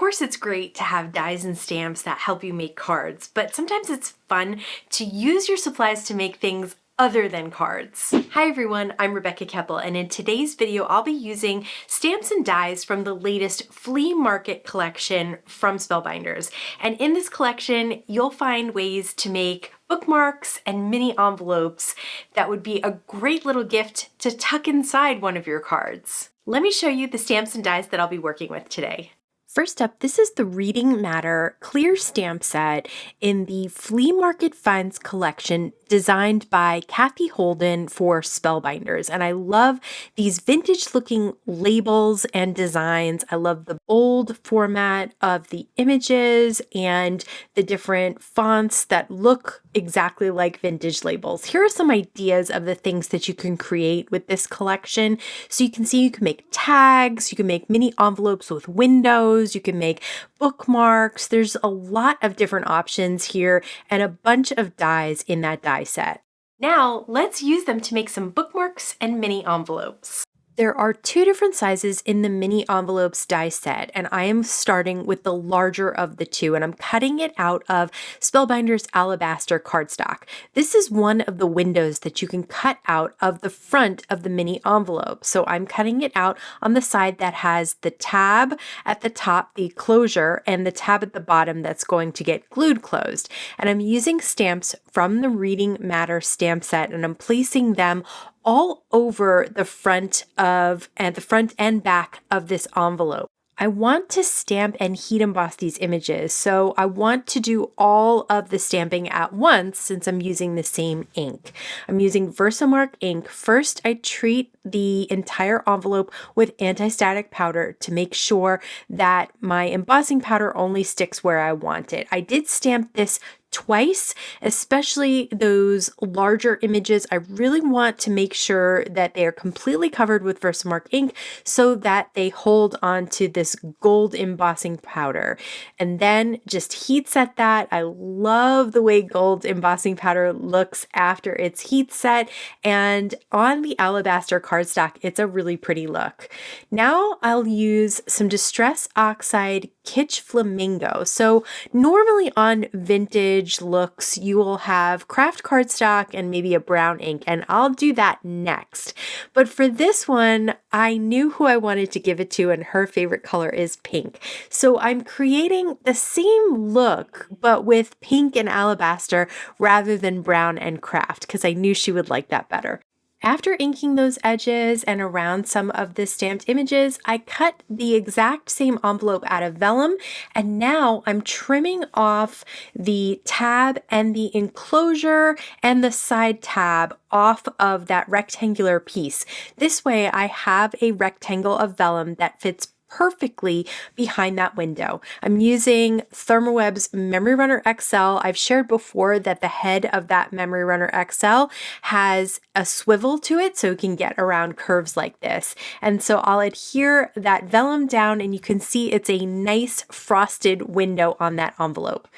course, it's great to have dies and stamps that help you make cards, but sometimes it's fun to use your supplies to make things other than cards. Hi everyone, I'm Rebecca Keppel, and in today's video I'll be using stamps and dies from the latest flea market collection from Spellbinders. And in this collection you'll find ways to make bookmarks and mini envelopes that would be a great little gift to tuck inside one of your cards. Let me show you the stamps and dies that I'll be working with today. First up, this is the Reading Matter clear stamp set in the Flea Market Finds collection designed by Kathy Holden for Spellbinders. And I love these vintage looking labels and designs. I love the bold format of the images and the different fonts that look exactly like vintage labels. Here are some ideas of the things that you can create with this collection. So you can see you can make tags, you can make mini envelopes with windows, you can make bookmarks. There's a lot of different options here and a bunch of dies in that die set. Now let's use them to make some bookmarks and mini envelopes. There are two different sizes in the mini envelopes die set, and I am starting with the larger of the two, and I'm cutting it out of Spellbinders Alabaster cardstock. This is one of the windows that you can cut out of the front of the mini envelope. So I'm cutting it out on the side that has the tab at the top, the closure, and the tab at the bottom that's going to get glued closed. And I'm using stamps from the Reading Matter stamp set, and I'm placing them all over the front and back of this envelope. I want to stamp and heat emboss these images, so I want to do all of the stamping at once since I'm using the same ink. I'm using Versamark ink. First, I treat the entire envelope with anti-static powder to make sure that my embossing powder only sticks where I want it. I did stamp this twice, especially those larger images. I really want to make sure that they are completely covered with Versamark ink so that they hold on to this gold embossing powder. And then just heat set that. I love the way gold embossing powder looks after it's heat set, and on the Alabaster cardstock, it's a really pretty look. Now I'll use some Distress Oxide Kitsch Flamingo. So normally on vintage looks, you will have craft cardstock and maybe a brown ink, and I'll do that next. But for this one, I knew who I wanted to give it to, and her favorite color is pink. So I'm creating the same look, but with pink and alabaster rather than brown and craft, because I knew she would like that better. After inking those edges and around some of the stamped images, I cut the exact same envelope out of vellum, and now I'm trimming off the tab and the enclosure and the side tab off of that rectangular piece. This way I have a rectangle of vellum that fits perfectly behind that window. I'm using Thermoweb's Memory Runner XL. I've shared before that the head of that Memory Runner XL has a swivel to it so it can get around curves like this. And so I'll adhere that vellum down, and you can see it's a nice frosted window on that envelope.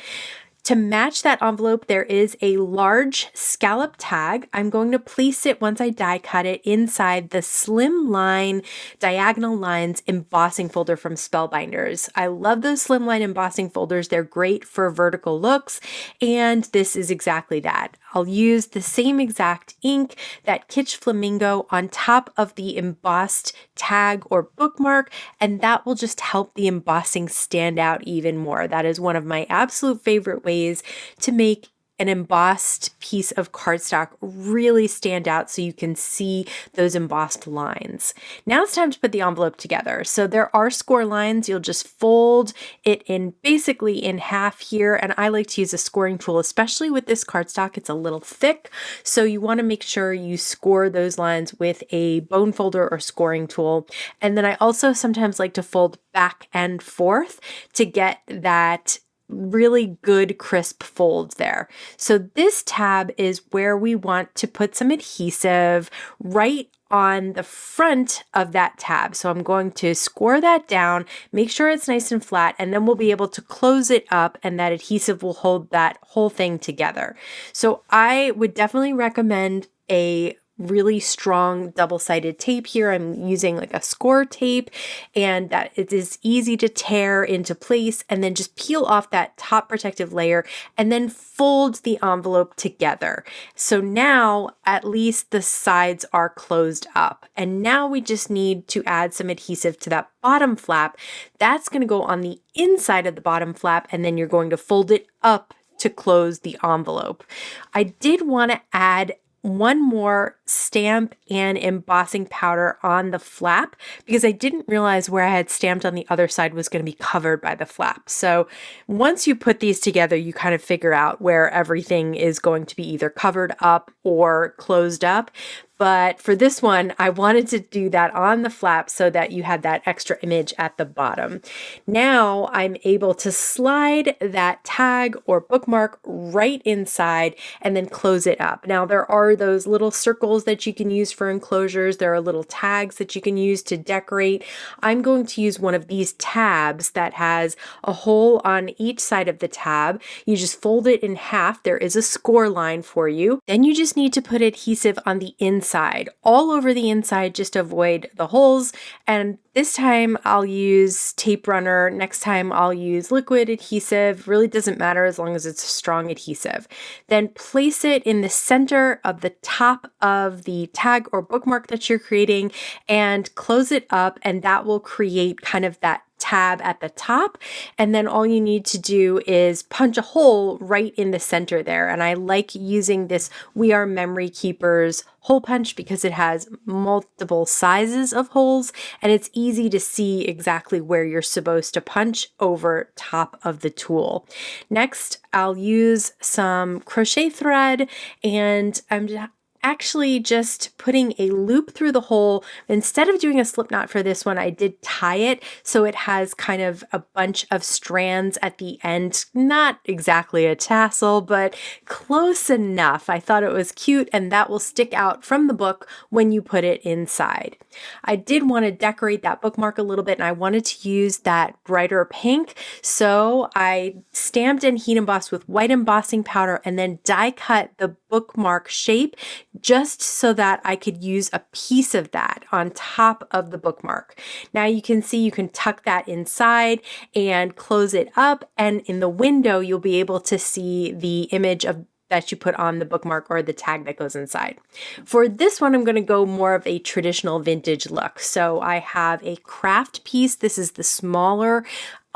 To match that envelope, there is a large scallop tag. I'm going to place it, once I die cut it, inside the Slim Line Diagonal Lines embossing folder from Spellbinders. I love those Slim Line embossing folders. They're great for vertical looks, and this is exactly that. I'll use the same exact ink, that Kitsch Flamingo, on top of the embossed tag or bookmark, and that will just help the embossing stand out even more. That is one of my absolute favorite ways to make an embossed piece of cardstock really stand out so you can see those embossed lines. Now it's time to put the envelope together. So there are score lines. You'll just fold it in basically in half here, and I like to use a scoring tool, especially with this cardstock. It's a little thick, so you want to make sure you score those lines with a bone folder or scoring tool. And then I also sometimes like to fold back and forth to get that really good crisp folds there. So this tab is where we want to put some adhesive right on the front of that tab. So I'm going to score that down, make sure it's nice and flat, and then we'll be able to close it up and that adhesive will hold that whole thing together. So I would definitely recommend a really strong double-sided tape here. I'm using like a score tape, and that it is easy to tear into place, and then just peel off that top protective layer and then fold the envelope together. So now at least the sides are closed up, and now we just need to add some adhesive to that bottom flap. That's going to go on the inside of the bottom flap, and then you're going to fold it up to close the envelope. I did want to add one more stamp and embossing powder on the flap because I didn't realize where I had stamped on the other side was going to be covered by the flap. So once you put these together, you kind of figure out where everything is going to be either covered up or closed up. But for this one, I wanted to do that on the flap so that you had that extra image at the bottom. Now I'm able to slide that tag or bookmark right inside and then close it up. Now there are those little circles that you can use for enclosures. There are little tags that you can use to decorate. I'm going to use one of these tabs that has a hole on each side of the tab. You just fold it in half. There is a score line for you. Then you just need to put adhesive on the inside, all over the inside, just to avoid the holes. And this time I'll use tape runner. Next time I'll use liquid adhesive. Really doesn't matter as long as it's a strong adhesive. Then place it in the center of the top of the tag or bookmark that you're creating and close it up, and that will create kind of that tab at the top. And then all you need to do is punch a hole right in the center there. And I like using this We Are Memory Keepers hole punch because it has multiple sizes of holes and it's easy to see exactly where you're supposed to punch over top of the tool. Next, I'll use some crochet thread, and I'm actually just putting a loop through the hole. Instead of doing a slip knot for this one, I did tie it so it has kind of a bunch of strands at the end. Not exactly a tassel, but close enough. I thought it was cute, and that will stick out from the book when you put it inside. I did want to decorate that bookmark a little bit, and I wanted to use that brighter pink, so I stamped and heat embossed with white embossing powder and then die cut the bookmark shape just so that I could use a piece of that on top of the bookmark. Now you can see you can tuck that inside and close it up, and in the window you'll be able to see the image of that you put on the bookmark or the tag that goes inside. For this one, I'm going to go more of a traditional vintage look. So I have a craft piece. This is the smaller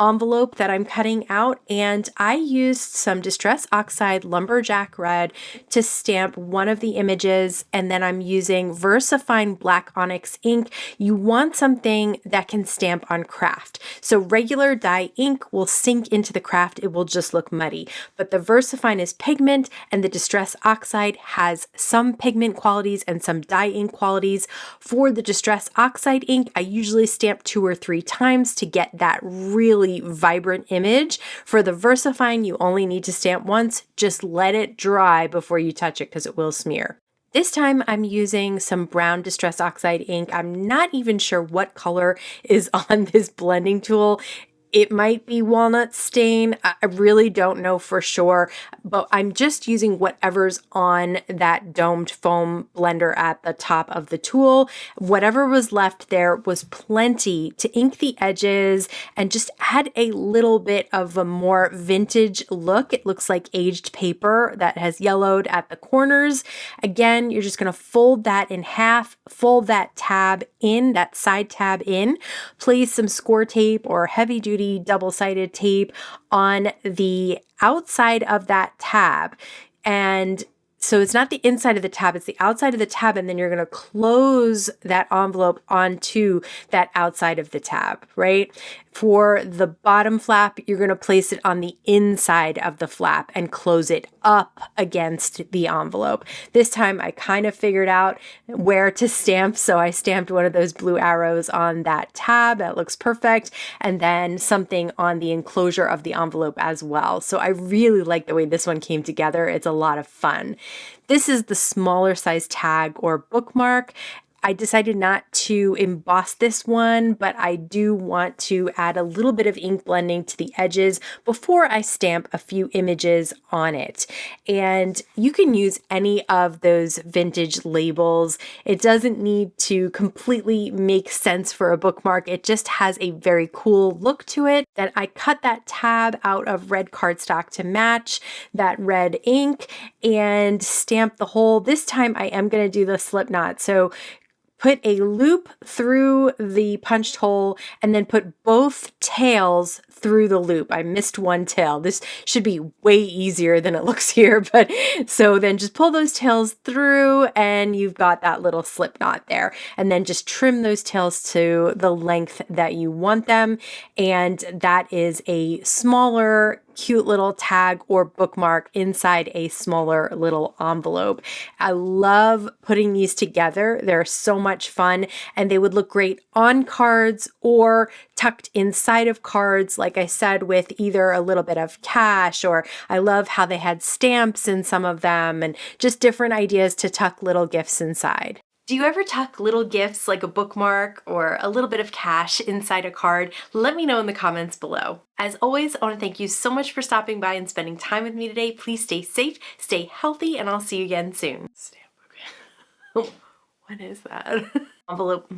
envelope that I'm cutting out, and I used some Distress Oxide Lumberjack Red to stamp one of the images, and then I'm using VersaFine Black Onyx ink. You want something that can stamp on craft. So regular dye ink will sink into the craft, it will just look muddy. But the VersaFine is pigment, and the Distress Oxide has some pigment qualities and some dye ink qualities. For the Distress Oxide ink, I usually stamp 2 or 3 times to get that really vibrant image. For the VersaFine, you only need to stamp once. Just let it dry before you touch it because it will smear. This time I'm using some brown Distress Oxide ink. I'm not even sure what color is on this blending tool. It might be walnut stain. I really don't know for sure, but I'm just using whatever's on that domed foam blender at the top of the tool. Whatever was left there was plenty to ink the edges and just add a little bit of a more vintage look. It looks like aged paper that has yellowed at the corners. Again, you're just going to fold that in half, fold that tab in, that side tab in, place some score tape or heavy duty double-sided tape on the outside of that tab. And so it's not the inside of the tab, it's the outside of the tab, and then you're going to close that envelope onto that outside of the tab, right? For the bottom flap, you're going to place it on the inside of the flap and close it up against the envelope. This time I kind of figured out where to stamp, so I stamped one of those blue arrows on that tab. That looks perfect. And then something on the enclosure of the envelope as well. So I really like the way this one came together. It's a lot of fun. This is the smaller size tag or bookmark. I decided not to emboss this one, but I do want to add a little bit of ink blending to the edges before I stamp a few images on it. And you can use any of those vintage labels. It doesn't need to completely make sense for a bookmark. It just has a very cool look to it. Then I cut that tab out of red cardstock to match that red ink and stamp the hole. This time I am going to do the slip knot. So put a loop through the punched hole and then put both tails through the loop. I missed one tail. This should be way easier than it looks here, but so then just pull those tails through and you've got that little slip knot there. And then just trim those tails to the length that you want them. And that is a smaller, cute little tag or bookmark inside a smaller little envelope. I love putting these together. They're so much fun and they would look great on cards or tucked inside of cards, like I said, with either a little bit of cash, or I love how they had stamps in some of them and just different ideas to tuck little gifts inside. Do you ever tuck little gifts like a bookmark or a little bit of cash inside a card? Let me know in the comments below. As always, I want to thank you so much for stopping by and spending time with me today. Please stay safe, stay healthy, and I'll see you again soon. Stamp, okay. What is that? Envelope.